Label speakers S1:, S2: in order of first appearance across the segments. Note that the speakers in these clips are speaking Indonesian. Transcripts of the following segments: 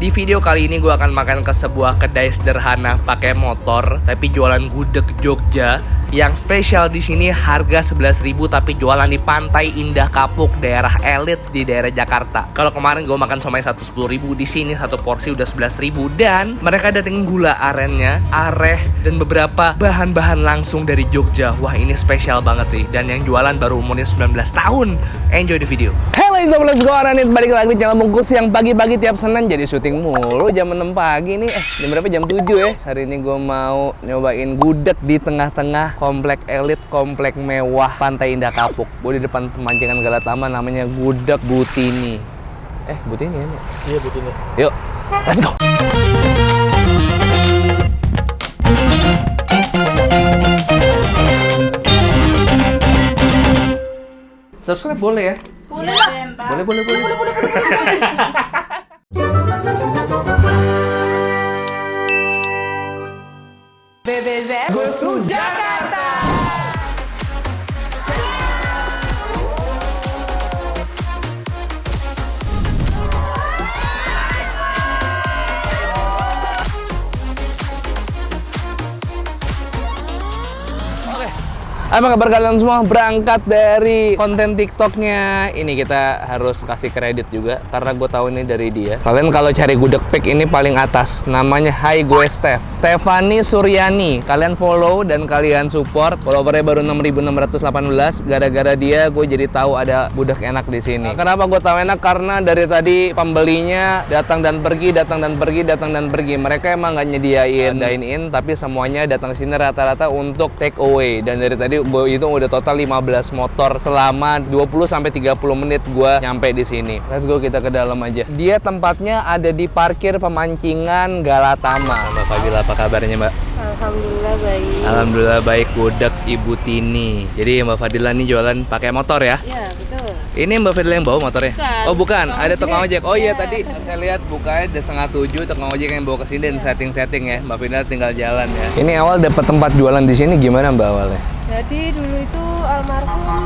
S1: Di video kali ini gue akan makan ke sebuah kedai sederhana pakai motor tapi jualan gudeg Jogja. Yang spesial di sini harga 11.000 tapi jualan di Pantai Indah Kapuk, daerah elit di daerah Jakarta. Kalau kemarin gue makan somai 110.000, di sini satu porsi udah 11.000 dan mereka datengin gula arennya, areh dan beberapa bahan-bahan langsung dari Jogja. Wah, ini spesial banget sih. Dan yang jualan baru umurnya 19 tahun. Enjoy the video. Hello, let's go Aranit, balik lagi di channel Bungkus yang pagi-pagi tiap Senin jadi syuting mulu jam 6 pagi nih. Jam berapa? Jam 7 ya. Hari ini gue mau nyobain gudeg di tengah-tengah komplek elit, komplek mewah Pantai Indah Kapuk. Gue di depan pemancingan Galatama, namanya gudeg Butini. Butini ya?
S2: Iya, Butini.
S1: Yuk, let's go. Subscribe boleh ya?
S3: Boleh lah.
S1: Boleh.
S3: BBZ
S1: Goes to Jakarta. Apa kabar kalian semua? Berangkat dari konten TikToknya ini kita harus kasih kredit juga karena gue tahu ini dari dia. Kalian kalau cari gudeg pick ini paling atas, namanya Hai Gue Stefani Suryani. Kalian follow dan kalian support. Followernya baru 6.618. Gara-gara dia gue jadi tahu ada gudeg enak di sini. Kenapa gue tahu enak? Karena dari tadi pembelinya datang dan pergi. Mereka emang nggak nyediain dine in, tapi semuanya datang ke sini rata-rata untuk take away. Dan dari tadi gue itu udah total 15 motor selama 20-30 menit gue nyampe di sini. Let's go, kita ke dalam aja. Dia tempatnya ada di parkir pemancingan Galatama. Mbak Fadila, apa kabarnya Mbak?
S3: Alhamdulillah baik.
S1: Alhamdulillah baik. Gudeg Ibu Tini. Jadi Mbak Fadila nih jualan pakai motor ya?
S3: Iya, betul.
S1: Ini Mbak Fadila yang bawa motornya?
S3: Bukan.
S1: Oh bukan, ada tukang ojek. Oh iya,
S3: Ya.
S1: tadi saya lihat bukanya udah 6:30, tukang ojek yang bawa ke sini dan setting-setting ya. Mbak Fadila tinggal jalan ya. Ini awal dapat tempat jualan di sini gimana Mbak awalnya?
S3: Jadi dulu itu almarhum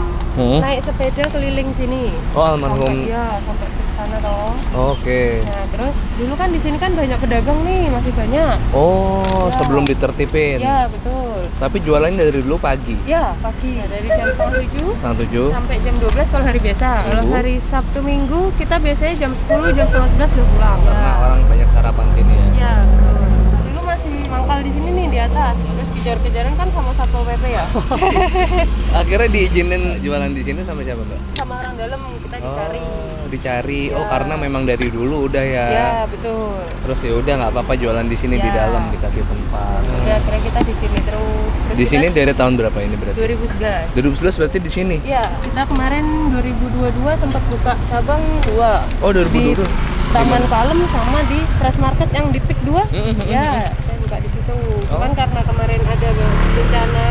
S3: naik sepeda keliling sini.
S1: Oh, almarhum.
S3: Sampai ke sana toh.
S1: Oke.
S3: Nah, terus dulu kan di sini kan banyak pedagang nih, masih banyak.
S1: Oh,
S3: Ya.
S1: sebelum ditertipin.
S3: Ya, betul.
S1: Tapi jualannya dari dulu pagi.
S3: Ya, pagi. Dari jam 7
S1: Setengah 7.
S3: sampai jam 12 kalau hari biasa. Kalau
S1: Minggu?
S3: hari Sabtu Minggu kita biasanya jam 10, jam 11 udah pulang.
S1: Karena orang banyak sarapan sini ya.
S3: Ya, betul. Dulu masih mangkal di sini nih di atas. Terus kejar-kejaran kan sama Satpol PP ya.
S1: Akhirnya diizinin jualan di sini sama siapa Mbak?
S3: Sama orang dalam kita dicari.
S1: Oh, dicari.
S3: Ya.
S1: Oh, karena memang dari dulu udah ya.
S3: Ya, betul.
S1: Terus ya udah nggak apa-apa jualan di sini di
S3: Ya.
S1: dalam dikasih tempat.
S3: Ya, akhirnya kita di sini terus.
S1: Di
S3: kita
S1: sini dari tahun berapa ini berarti?
S3: 2011.
S1: 2011 berarti di sini.
S3: Ya, kita kemarin 2022 sempat buka cabang 2.
S1: Oh, 2022.
S3: Di Taman Palem sama di Fresh Market yang di Pik 2. Ya, saya buka di situ. Cuman karena kemarin ada bencana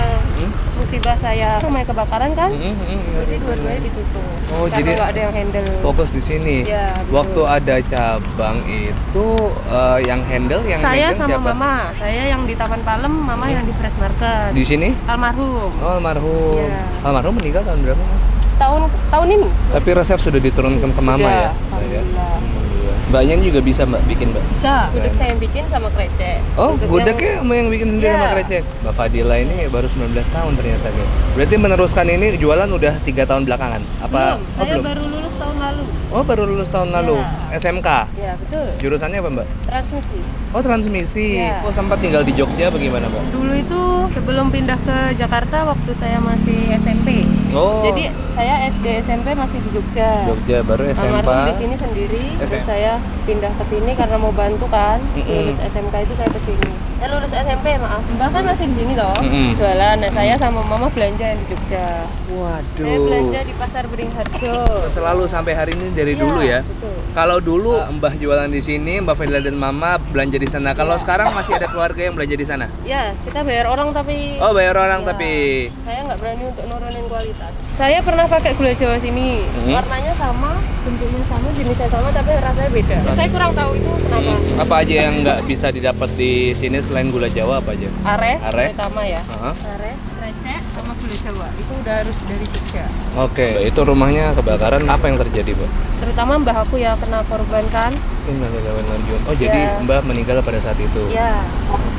S3: musibah saya rumah kebakaran kan. Jadi dua-duanya ditutup.
S1: Oh,
S3: karena
S1: jadi
S3: nggak ada yang handle.
S1: Fokus di sini.
S3: Ya, betul.
S1: Waktu ada cabang itu yang handle yang
S3: Saya
S1: megang
S3: sama
S1: siapa?
S3: mama, saya yang di Taman Palem, mama yang di Fresh Market.
S1: Di sini?
S3: Almarhum.
S1: Oh, almarhum.
S3: Iya.
S1: Almarhum meninggal tahun berapa?
S3: Tahun ini.
S1: Tapi resep sudah diturunkan ke mama ya.
S3: Sudah, alhamdulillah.
S1: Mbaknya juga bisa Mbak bikin Mbak.
S3: Bisa, gudeg saya yang bikin sama krecek.
S1: Oh,
S3: Untuk
S1: gudegnya yang bikin sendiri
S3: Iya.
S1: sama krecek. Mbak Fadila ini baru 19 tahun ternyata guys. Berarti meneruskan ini jualan udah 3 tahun belakangan? Apa?
S3: Belum,
S1: Oh,
S3: saya
S1: belum.
S3: baru lulus tahun lalu.
S1: Oh, baru lulus tahun lalu.
S3: Iya.
S1: SMK.
S3: Ya, betul.
S1: Jurusannya apa Mbak?
S3: Transmisi.
S1: Oh, transmisi.
S3: Iya.
S1: Oh, sempat tinggal di Jogja bagaimana Mbak?
S3: Dulu itu sebelum pindah ke Jakarta waktu saya masih SMP.
S1: Oh.
S3: Jadi saya SD SMP masih di Jogja.
S1: Jogja baru SMA.
S3: Almarhum di sini sendiri. Terus saya pindah ke sini karena mau bantu kan. Lulus SMK itu saya ke sini. Saya lulus SMP, maaf. Mbak kan masih di sini loh. Jualan. Nah, saya sama mama belanja yang di Jogja.
S1: Waduh.
S3: Saya belanja di Pasar Beringharjo.
S1: Selalu sampai hari ini dari
S3: Iya,
S1: dulu ya.
S3: betul.
S1: Kalau dulu Mbah jualan di sini, Mbak Fadila dan Mama belanja di sana. Kalau sekarang masih ada keluarga yang belanja di sana.
S3: Ya, kita bayar orang tapi
S1: Oh, bayar orang
S3: Ya,
S1: tapi.
S3: saya nggak berani untuk nurunin kualitas. Saya pernah pakai gula Jawa sini, warnanya sama, bentuknya sama, jenisnya sama, tapi rasanya beda. Saya kurang tahu itu kenapa.
S1: Apa aja yang nggak bisa didapat di sini selain gula Jawa apa aja?
S3: Are,
S1: Are.
S3: terutama ya.
S1: Heeh.
S3: Are, recek, sama boleh coba. Itu udah harus dari Jogja.
S1: Oke, itu rumahnya kebakaran, apa yang terjadi, Mbak?
S3: Terutama mbah aku ya kena korban kan.
S1: Oh, jadi
S3: Ya.
S1: Mbak meninggal pada saat itu?
S3: Ya,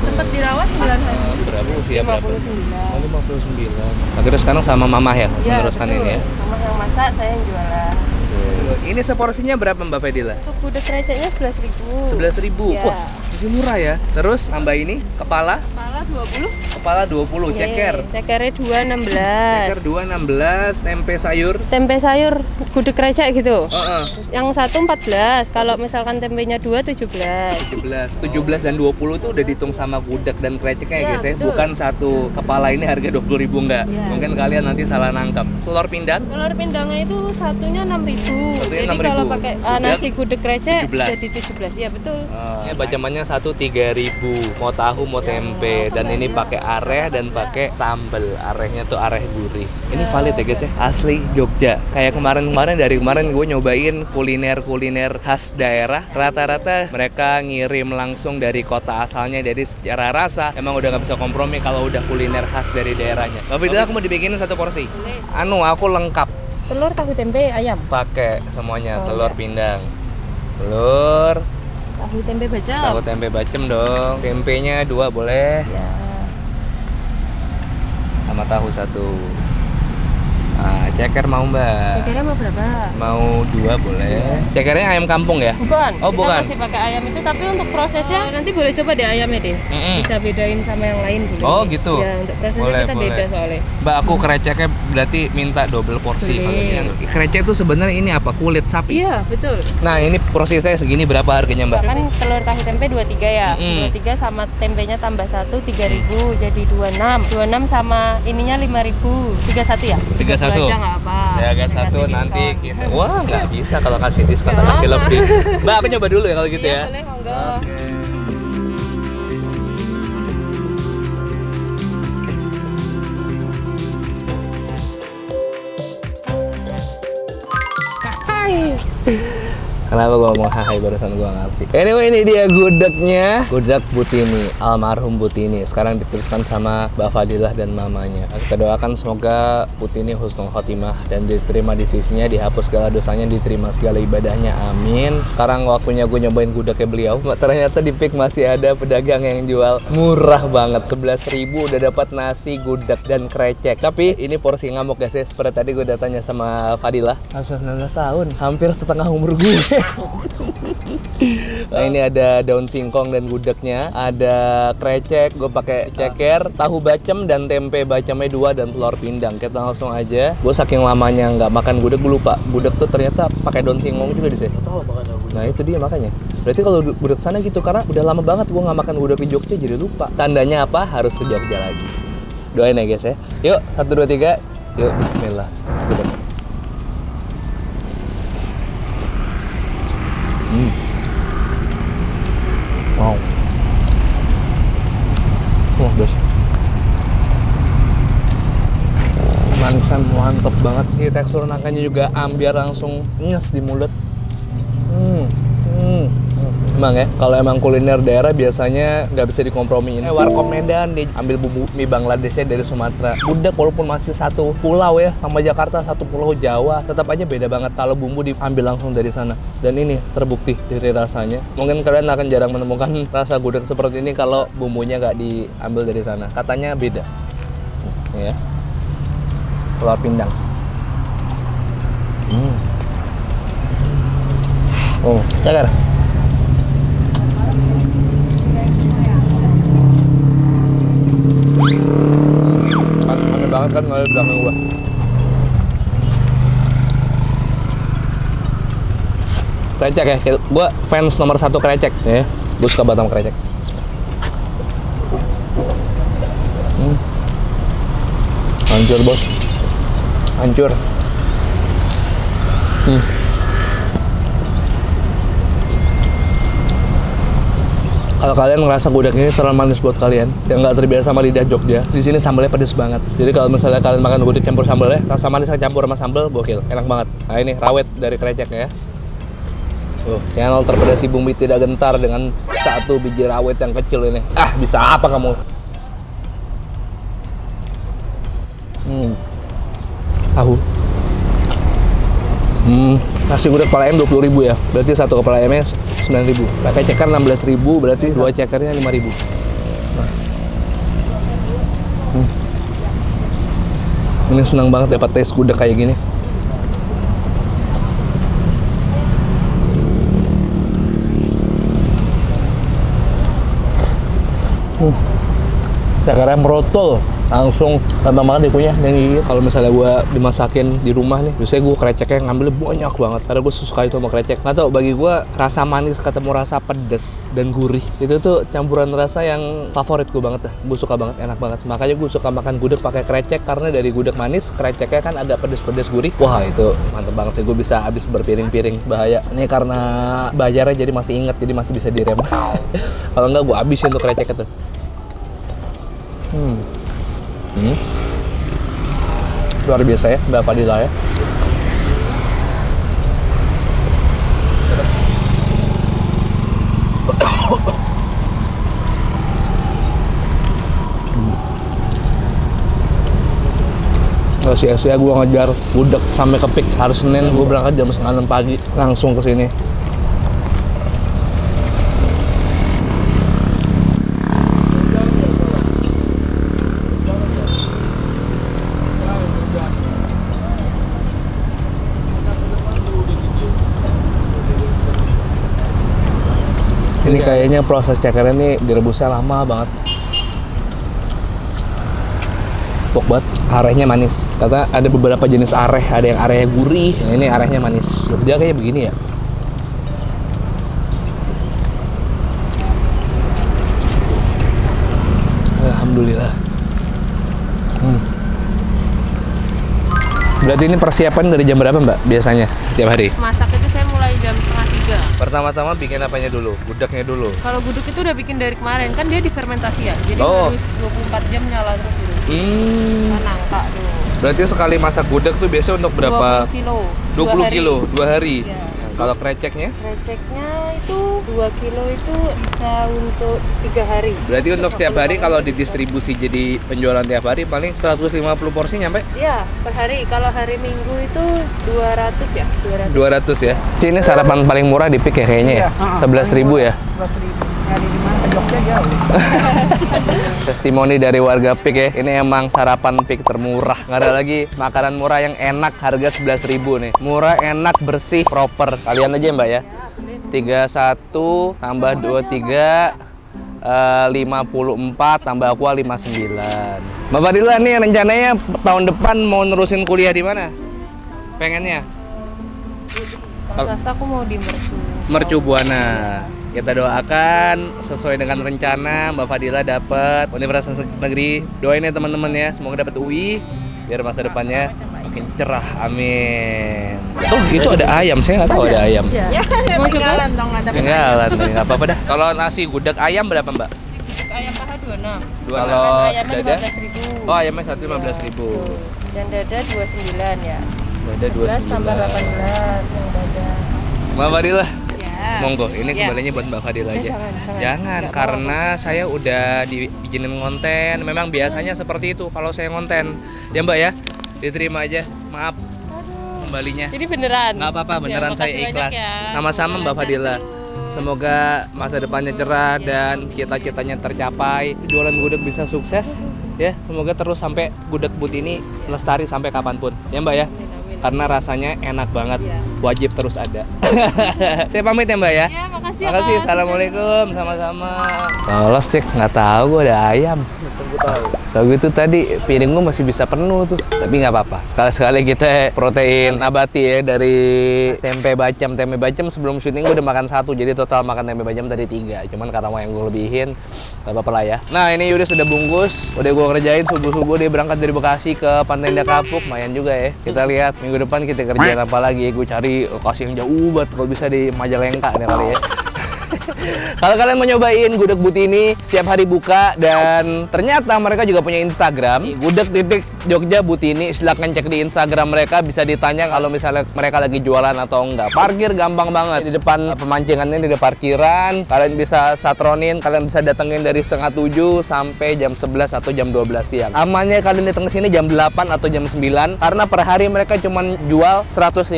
S3: sempat dirawat 9 hari.
S1: Berapa usia berapa?
S3: 59.
S1: Oh, 59. Akhirnya sekarang sama Mama ya,
S3: Ya,
S1: meneruskan
S3: betul.
S1: ini ya?
S3: Mama yang masak, saya yang jualan.
S1: Ini seporsinya berapa Mbak Fedila?
S3: Untuk gudeg kreceknya 11.000.
S1: 11.000.
S3: Ya.
S1: Wah, masih murah ya. Terus nambah ini kepala
S3: Kepala 20.
S1: kepala 20, ceker.
S3: Cekernya 2,16.
S1: Ceker 2,16, tempe sayur.
S3: Tempe sayur gudeg krecek gitu.
S1: Heeh.
S3: Yang satu 14. Kalau misalkan tempenya 2 17.
S1: 17 dan 20 itu udah dihitung sama gudeg dan kreceknya ya
S3: Ya,
S1: guys ya.
S3: betul.
S1: Bukan satu kepala ini harga 20.000 enggak.
S3: Ya.
S1: Mungkin kalian nanti salah nangkap. Telur pindang
S3: Telur pindangnya itu satunya 6.000.
S1: Satunya
S3: Jadi
S1: 6.000.
S3: kalau pakai
S1: Gudeg
S3: nasi gudeg krecek
S1: 17.
S3: jadi 17. Iya betul.
S1: Ini bacamannya satu 3.000, mau tahu mau tempe, dan ini pakai areh dan pakai sambel. Arehnya tuh areh gurih. Ini valid ya guys ya, asli Jogja. Kayak dari kemarin gue nyobain kuliner khas daerah. Rata-rata mereka ngirim langsung dari kota asalnya, jadi secara rasa emang udah nggak bisa kompromi kalau udah kuliner khas dari daerahnya. Mbak Fidila, aku mau dibikinin satu porsi.
S3: Boleh.
S1: Aku lengkap
S3: Telur, tahu tempe, ayam.
S1: pakai semuanya,
S3: Oh,
S1: telur
S3: iya.
S1: pindang, telur,
S3: Tahu tempe bacem.
S1: tahu tempe bacem dong, tempenya 2 boleh,
S3: Ya.
S1: sama tahu 1. Nah, ceker mau Mbak?
S3: Cekernya mau berapa?
S1: Mau 2 boleh. Cekernya ayam kampung ya?
S3: Bukan.
S1: Oh,
S3: kita
S1: bukan.
S3: masih pakai ayam itu, tapi untuk prosesnya nanti boleh coba deh ayamnya deh.
S1: Mm-mm.
S3: Bisa bedain sama yang lain dulu.
S1: Oh, gitu?
S3: Ya, untuk prosesnya
S1: Boleh,
S3: kita
S1: boleh.
S3: beda soalnya.
S1: Mbak, aku kreceknya berarti minta double porsi.
S3: Boleh.
S1: Kalau ini. Krecek itu sebenarnya ini apa? Kulit sapi.
S3: Iya, betul.
S1: Nah, ini porsi saya segini, berapa harganya Mbak?
S3: Kan telur tahu tempe 23 ya.
S1: Mm-mm.
S3: 23 sama tempenya tambah 1 3.000 jadi 26. 26 sama ininya 5.000. 31 ya?
S1: 31.
S3: Aja nggak apa.
S1: Ya, agak
S3: Kasih
S1: satu
S3: diskon.
S1: nanti kita. Wah, nggak bisa kalau kasih diskon atau
S3: Nggak
S1: kasih
S3: apa.
S1: lebih. Mbak, aku nyoba dulu ya kalau gitu
S3: Iya,
S1: ya.
S3: boleh, monggo. Hai.
S1: Kenapa gua ngomong hai barusan gua ngerti. Anyway, ini dia gudegnya. Gudeg Butini, almarhum Butini. Sekarang diteruskan sama Mbak Fadilah dan mamanya. Kita doakan semoga Butini husnul khotimah dan diterima di sisinya, dihapus segala dosanya, diterima segala ibadahnya. Amin. Sekarang waktunya gue nyobain gudegnya beliau. Ternyata di Pik masih ada pedagang yang jual murah banget. 11.000 udah dapat nasi, gudeg dan krecek. Tapi ini porsi ngamuk guys ya. Seperti tadi gue udah tanya sama Fadilah. 19 tahun, hampir setengah umur gue. Nah, ini ada daun singkong dan gudegnya, ada krecek, gue pakai ceker, tahu bacem dan tempe bacemnya 2 dan telur pindang. Kita langsung aja. Gue saking lamanya nggak makan gudeg, gue lupa gudeg tuh ternyata pakai daun singkong juga di sini. Nah itu dia makanya. Berarti kalau gudeg sana gitu, karena udah lama banget gue nggak makan gudeg di Jogja jadi lupa. Tandanya apa? Harus ke Jogja lagi. Doain ya guys ya. Yuk 1 2 3. Yuk Bismillah. Gudeg. Wow. Wah, guys. Manisan mantep banget. Ini tekstur nangkanya juga ambiar langsung nyes di mulut. Emang ya, kalau emang kuliner daerah biasanya nggak bisa dikompromiin. Warkop Medan diambil bumbu mie Bangladeshnya dari Sumatera. Gudeg walaupun masih satu pulau ya, sama Jakarta satu pulau Jawa, tetap aja beda banget kalau bumbu diambil langsung dari sana. Dan ini terbukti dari rasanya. Mungkin kalian akan jarang menemukan rasa gudeg seperti ini kalau bumbunya nggak diambil dari sana. Katanya beda. Ya. Telur pindang. Oh, ceker. Aneh banget kan kalau di belakang gua. Krecek ya, gua fans nomor 1 krecek ya. Gua suka banget sama krecek. Hancur bos, hancur. Kalau kalian ngerasa gudeg ini terlalu manis buat kalian yang nggak terbiasa sama lidah Jogja, di sini sambalnya pedes banget. Jadi kalau misalnya kalian makan gudeg campur sambalnya, rasa manis campur sama sambal gokil, enak banget. Nah ini rawit dari krecek ya. Channel terpedas si Bumi tidak gentar dengan 1 biji rawit yang kecil ini. Ah, bisa apa kamu? Tahu. Nasi gudeg kepala ayam 20.000 ya. Berarti satu kepala ayamnya 9.000. Pakai ceker 16.000, berarti dua cekernya 5.000. Nah. Ini senang banget dapat tes gudeg kayak gini. Cekernya merotol, langsung gampang banget dikunyah dan gigit. Kalau misalnya gua dimasakin di rumah nih, biasanya gua kreceknya ngambilnya banyak banget karena gua suka itu sama krecek. Nggak tau, bagi gua rasa manis ketemu rasa pedes dan gurih itu tuh campuran rasa yang favorit gua banget dah. Gua suka banget, enak banget. Makanya gua suka makan gudeg pakai krecek karena dari gudeg manis, kreceknya kan agak pedes-pedes gurih. Wah itu mantep banget sih, gua bisa habis berpiring-piring. Bahaya. Ini karena bayarnya jadi masih inget, jadi masih bisa direm. Kalau enggak gua habisin tuh kreceknya tuh. Luar biasa ya, Mbak Fadila ya. Gak sia-sia gue ngejar gudeg sampai ke Pik. Hari Senin gue berangkat jam 9 pagi langsung ke sini. Ini kayaknya proses cekernya nih direbusnya lama banget. Empuk banget. Arehnya manis. Kata ada beberapa jenis areh, ada yang arehnya gurih, yang ini arehnya manis. Dia kayak begini ya. Alhamdulillah. Berarti ini persiapan dari jam berapa Mbak biasanya tiap hari?
S3: Masak itu saya mulai jam 2:30.
S1: Pertama-tama bikin apanya dulu? Gudegnya dulu?
S3: Kalau gudeg itu udah bikin dari kemarin, kan dia difermentasi ya. Jadi
S1: Oh.
S3: harus 24 jam nyala terus dulu. Kan nangka tuh.
S1: Berarti sekali masak gudeg tuh biasa untuk berapa?
S3: 20 kilo.
S1: 20 kilo, 2 hari.
S3: Ya.
S1: Kalau kreceknya?
S3: Kreceknya itu 2 kilo itu bisa untuk 3 hari.
S1: Berarti untuk setiap hari kalau didistribusi jadi penjualan tiap hari paling 150 porsi nyampe?
S3: Iya, per hari. Kalau hari Minggu itu 200 ya, 200.
S1: 200 ya. Ini sarapan paling murah di Pik ya kayaknya ya? 11.000 ya?
S2: 11.000. Nyari di mana ke Jogja jauh.
S1: Testimoni dari warga Pik ya. Ini emang sarapan Pik termurah. Nggak ada lagi makanan murah yang enak harga 11.000 nih. Murah, enak, bersih, proper. Kalian aja Mbak ya. 31 tambah 23 54 tambah aqua 59. Mbak Fadila nih rencananya tahun depan mau nerusin kuliah di mana? Pengennya?
S3: Kalau swasta aku mau di
S1: Mercu Buana. Kita doakan sesuai dengan rencana Mbak Fadila dapat Universitas Negeri. Doain ya teman-teman ya, semoga dapat UI biar masa depannya makin cerah. Amin. Oh, itu ada ayam. Saya nggak tahu ada ayam.
S2: Ya, ketinggalan dong ada.
S1: Ketinggalan, nggak apa-apa dah. Kalau nasi gudeg ayam berapa Mbak?
S3: ayam paha 26.
S1: Kalau
S3: ayamnya
S1: dada?
S3: 15.000.
S1: Oh, ayamnya 15.000.
S3: Dan dada 29 ya.
S1: Dada
S3: 11 tambah
S1: 29.
S3: 18 yang dada.
S1: Mbak Fadila,
S3: Ya.
S1: monggo. Ini
S3: Ya.
S1: kembalinya buat Mbak Fadila aja.
S3: Jangan.
S1: Jangan,
S3: Nggak
S1: karena saya udah diizinin ngonten. Memang biasanya seperti itu kalau saya ngonten. Ya Mbak ya, diterima aja. Maaf kembalinya.
S3: Jadi beneran.
S1: Nggak apa-apa, beneran
S3: Ya,
S1: saya
S3: makasih
S1: ikhlas.
S3: banyak ya.
S1: Sama-sama Mbak
S3: Lancar
S1: Fadila.
S3: terus.
S1: Semoga masa depannya cerah dan cita-citanya tercapai. Jualan gudeg bisa sukses. Ya, semoga terus sampai gudeg But ini lestari sampai kapanpun. Ya Mbak ya. Karena rasanya enak banget.
S3: Iya.
S1: Wajib terus ada. Saya pamit ya Mbak ya.
S3: Ya, makasih ya,
S1: Makasih,
S3: Mas.
S1: assalamualaikum, sama-sama. Lolos cek, nggak tahu gue ada ayam. Tahu gitu tadi piring gue masih bisa penuh tuh, tapi nggak apa-apa. Sekali-sekali kita protein nabati ya dari tempe bacem. Tempe bacem sebelum syuting gue udah makan 1, jadi total makan tempe bacem tadi 3. Cuman karena mau yang gue lebihin, nggak apa-apa lah ya. Nah ini udah sudah bungkus, udah gue kerjain subuh-subuh dia berangkat dari Bekasi ke Pantai Indah Kapuk, lumayan juga ya. Kita lihat minggu depan kita kerjain apa lagi. Gue cari lokasi yang jauh banget, kalau bisa di Majalengka nih kali ya. Kalau kalian mau nyobain gudeg Butini, setiap hari buka dan ternyata mereka juga punya Instagram, gudeg.jogja Butini. Silahkan cek di Instagram mereka, bisa ditanya kalau misalnya mereka lagi jualan atau enggak. Parkir gampang banget, di depan pemancingannya di parkiran. Kalian bisa satronin, kalian bisa datengin dari setengah 7 sampai jam 11 atau jam 12 siang. Amannya kalian datang ke sini jam 8 atau jam 9 karena per hari mereka cuma jual 150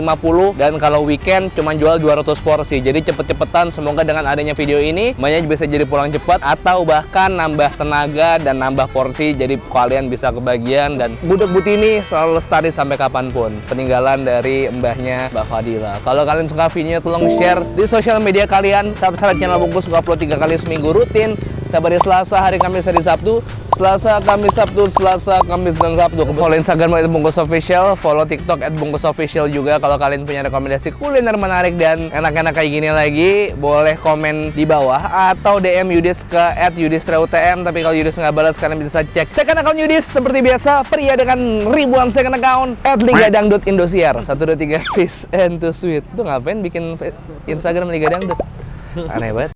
S1: dan kalau weekend cuma jual 200 porsi. Jadi cepet-cepetan, semoga dengan adanya video ini banyak bisa jadi pulang cepat atau bahkan nambah tenaga dan nambah porsi jadi kalian bisa kebagian. Dan gudeg Butini selalu lestari sampai kapanpun, peninggalan dari mbahnya Mbak Fadila. Kalau kalian suka videonya tolong share di sosial media kalian, subscribe channel Bungkus, suka upload 3 kali seminggu rutin, setiap hari Selasa, hari Kamis, hari Sabtu, Selasa, Kamis, Sabtu, Selasa, Kamis, dan Sabtu. Follow Instagram @bungkusofficial, follow TikTok @bungkusofficial juga. Kalau kalian punya rekomendasi kuliner menarik dan enak-enak kayak gini lagi, boleh komen di bawah atau DM Yudis ke @yudisrautm. Tapi kalau Yudis nggak balas, kalian bisa cek second account Yudis seperti biasa, pria dengan ribuan second account @Liga Dangdut Indosiar. 1, 2, 3, peace and to sweet. Tuh ngapain bikin Instagram Liga Dangdut? Aneh banget.